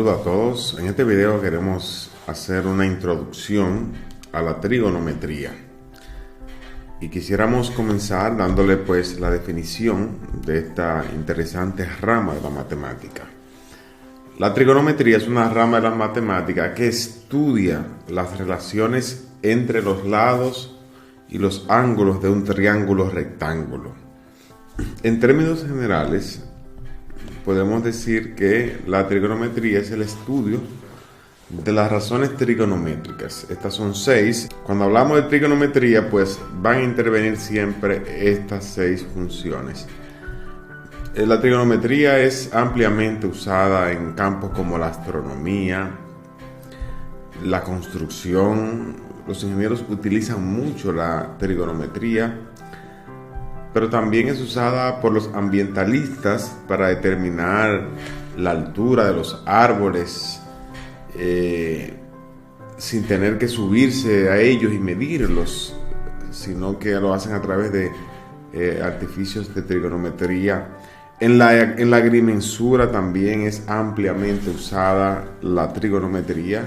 Saludos a todos. En este video queremos hacer una introducción a la trigonometría y quisiéramos comenzar dándole pues la definición de esta interesante rama de la matemática. La trigonometría es una rama de la matemática que estudia las relaciones entre los lados y los ángulos de un triángulo rectángulo. En términos generales, podemos decir que la trigonometría es el estudio de las razones trigonométricas. Estas son 6. Cuando hablamos de trigonometría, pues van a intervenir siempre estas 6 funciones. La trigonometría es ampliamente usada en campos como la astronomía, la construcción. Los ingenieros utilizan mucho la trigonometría, pero también es usada por los ambientalistas para determinar la altura de los árboles sin tener que subirse a ellos y medirlos, sino que lo hacen a través de artificios de trigonometría. En la agrimensura también es ampliamente usada la trigonometría.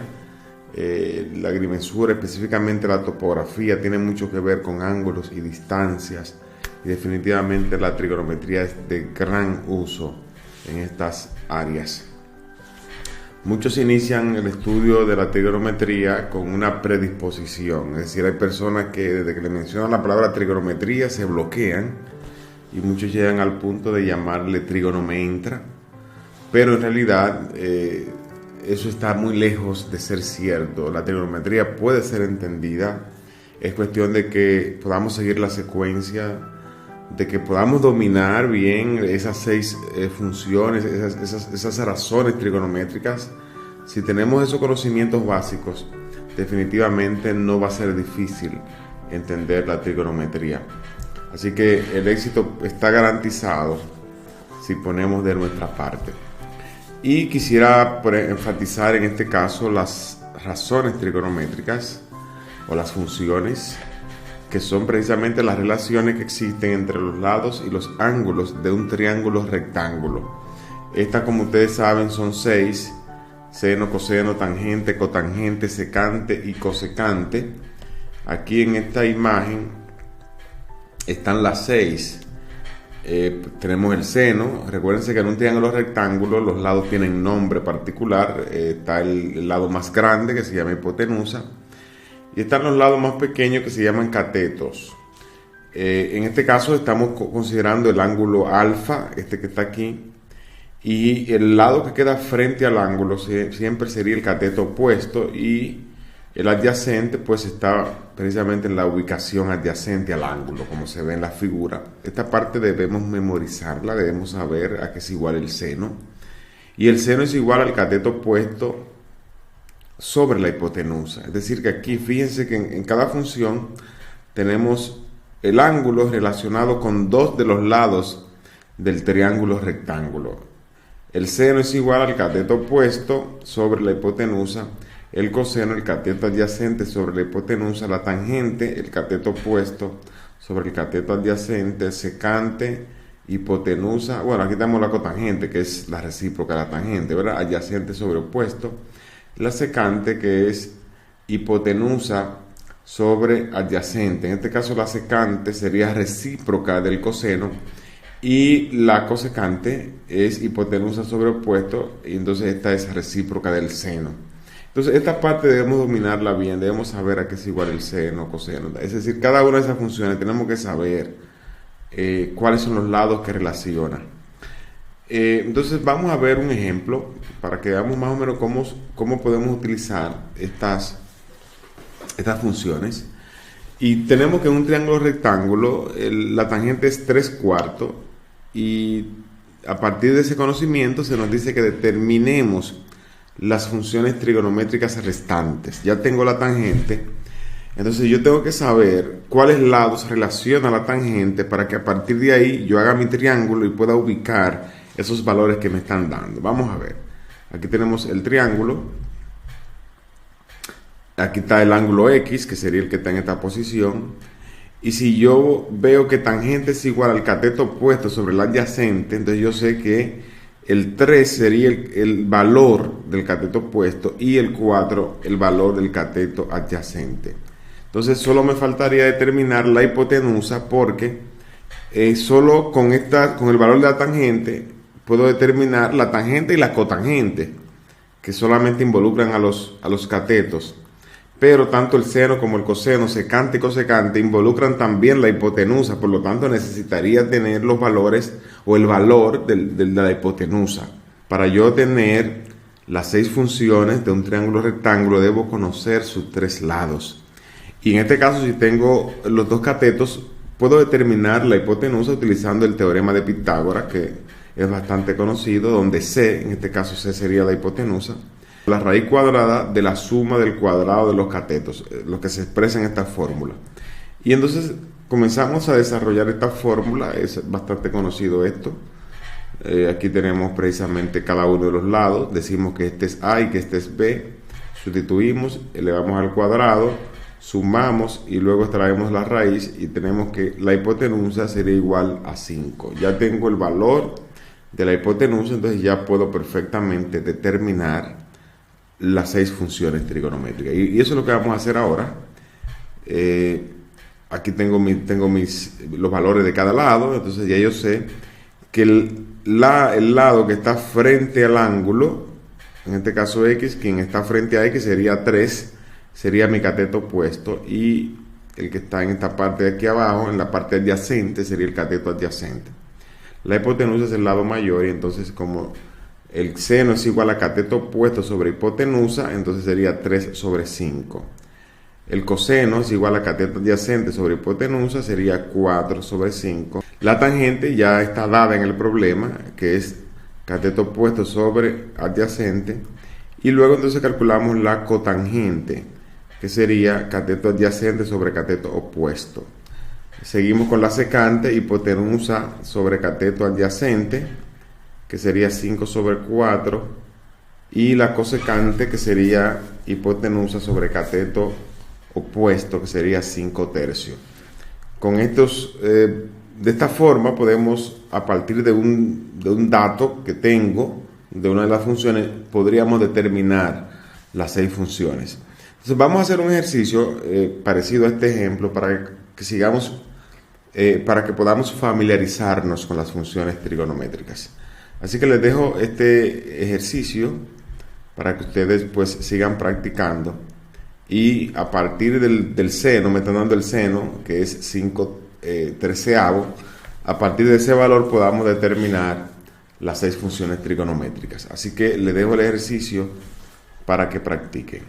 La agrimensura, específicamente la topografía, tiene mucho que ver con ángulos y distancias. Y definitivamente la trigonometría es de gran uso en estas áreas. Muchos inician el estudio de la trigonometría con una predisposición, es decir, hay personas que desde que le mencionan la palabra trigonometría se bloquean y muchos llegan al punto de llamarle trigonomentra, pero en realidad eso está muy lejos de ser cierto. La trigonometría puede ser entendida, es cuestión de que podamos seguir la secuencia, de que podamos dominar bien esas 6 funciones, esas razones trigonométricas. Si tenemos esos conocimientos básicos, definitivamente no va a ser difícil entender la trigonometría. Así que el éxito está garantizado si ponemos de nuestra parte. Y quisiera enfatizar en este caso las razones trigonométricas o las funciones, que son precisamente las relaciones que existen entre los lados y los ángulos de un triángulo rectángulo. Estas, como ustedes saben, son 6: seno, coseno, tangente, cotangente, secante y cosecante. Aquí en esta imagen están las 6. Tenemos el seno. Recuérdense que en un triángulo rectángulo los lados tienen nombre particular. Está el lado más grande, que se llama hipotenusa, y están los lados más pequeños, que se llaman catetos. En este caso estamos considerando el ángulo alfa, este que está aquí, y el lado que queda frente al ángulo siempre sería el cateto opuesto, y el adyacente pues está precisamente en la ubicación adyacente al ángulo, como se ve en la figura. Esta parte debemos memorizarla, debemos saber a qué es igual el seno, y el seno es igual al cateto opuesto sobre la hipotenusa. Es decir, que aquí fíjense que en cada función tenemos el ángulo relacionado con 2 de los lados del triángulo rectángulo. El seno es igual al cateto opuesto sobre la hipotenusa, el coseno, el cateto adyacente sobre la hipotenusa, la tangente, el cateto opuesto sobre el cateto adyacente, secante, hipotenusa. Bueno, aquí tenemos la cotangente, que es la recíproca de la tangente, ¿verdad? Adyacente sobre opuesto. La secante, que es hipotenusa sobre adyacente. En este caso la secante sería recíproca del coseno, y la cosecante es hipotenusa sobre opuesto, y entonces esta es recíproca del seno. Entonces esta parte debemos dominarla bien, debemos saber a qué es igual el seno, coseno. Es decir, cada una de esas funciones tenemos que saber cuáles son los lados que relacionan. Entonces vamos a ver un ejemplo para que veamos más o menos cómo podemos utilizar estas funciones. Y tenemos que en un triángulo rectángulo la tangente es 3/4, y a partir de ese conocimiento se nos dice que determinemos las funciones trigonométricas restantes. Ya tengo la tangente, entonces yo tengo que saber cuáles lados relaciona la tangente para que a partir de ahí yo haga mi triángulo y pueda ubicar esos valores que me están dando. Vamos a ver. Aquí tenemos el triángulo. Aquí está el ángulo X, que sería el que está en esta posición. Y si yo veo que tangente es igual al cateto opuesto sobre el adyacente, entonces yo sé que el 3 sería el valor del cateto opuesto y el 4 el valor del cateto adyacente. Entonces solo me faltaría determinar la hipotenusa porque solo con el valor de la tangente puedo determinar la tangente y la cotangente, que solamente involucran a los catetos. Pero tanto el seno como el coseno, secante y cosecante, involucran también la hipotenusa, por lo tanto necesitaría tener los valores o el valor de la hipotenusa. Para yo tener las 6 funciones de un triángulo rectángulo debo conocer sus 3 lados. Y en este caso, si tengo los 2 catetos, puedo determinar la hipotenusa utilizando el teorema de Pitágoras, que es bastante conocido, donde C, en este caso C sería la hipotenusa, la raíz cuadrada de la suma del cuadrado de los catetos, lo que se expresa en esta fórmula. Y entonces comenzamos a desarrollar esta fórmula, es bastante conocido esto. Aquí tenemos precisamente cada uno de los lados, decimos que este es A y que este es B, sustituimos, elevamos al cuadrado, sumamos y luego extraemos la raíz y tenemos que la hipotenusa sería igual a 5. Ya tengo el valor de la hipotenusa, entonces ya puedo perfectamente determinar las 6 funciones trigonométricas. Y eso es lo que vamos a hacer ahora. Aquí tengo los valores de cada lado, entonces ya yo sé que el lado que está frente al ángulo, en este caso X, quien está frente a X sería 3, sería mi cateto opuesto, y el que está en esta parte de aquí abajo, en la parte adyacente, sería el cateto adyacente. La hipotenusa es el lado mayor, y entonces como el seno es igual a cateto opuesto sobre hipotenusa, entonces sería 3 sobre 5. El coseno es igual a cateto adyacente sobre hipotenusa, sería 4 sobre 5. La tangente ya está dada en el problema, que es cateto opuesto sobre adyacente. Y luego entonces calculamos la cotangente, que sería cateto adyacente sobre cateto opuesto. Seguimos con la secante, hipotenusa sobre cateto adyacente, que sería 5 sobre 4, y la cosecante, que sería hipotenusa sobre cateto opuesto, que sería 5 tercios. Con estos, de esta forma podemos, a partir de un dato que tengo, de una de las funciones, podríamos determinar las 6 funciones. Entonces vamos a hacer un ejercicio parecido a este ejemplo para que sigamos, para que podamos familiarizarnos con las funciones trigonométricas. Así que les dejo este ejercicio para que ustedes pues sigan practicando, y a partir del seno, me están dando el seno que es 5 terceavos, a partir de ese valor podamos determinar las 6 funciones trigonométricas. Así que les dejo el ejercicio para que practiquen.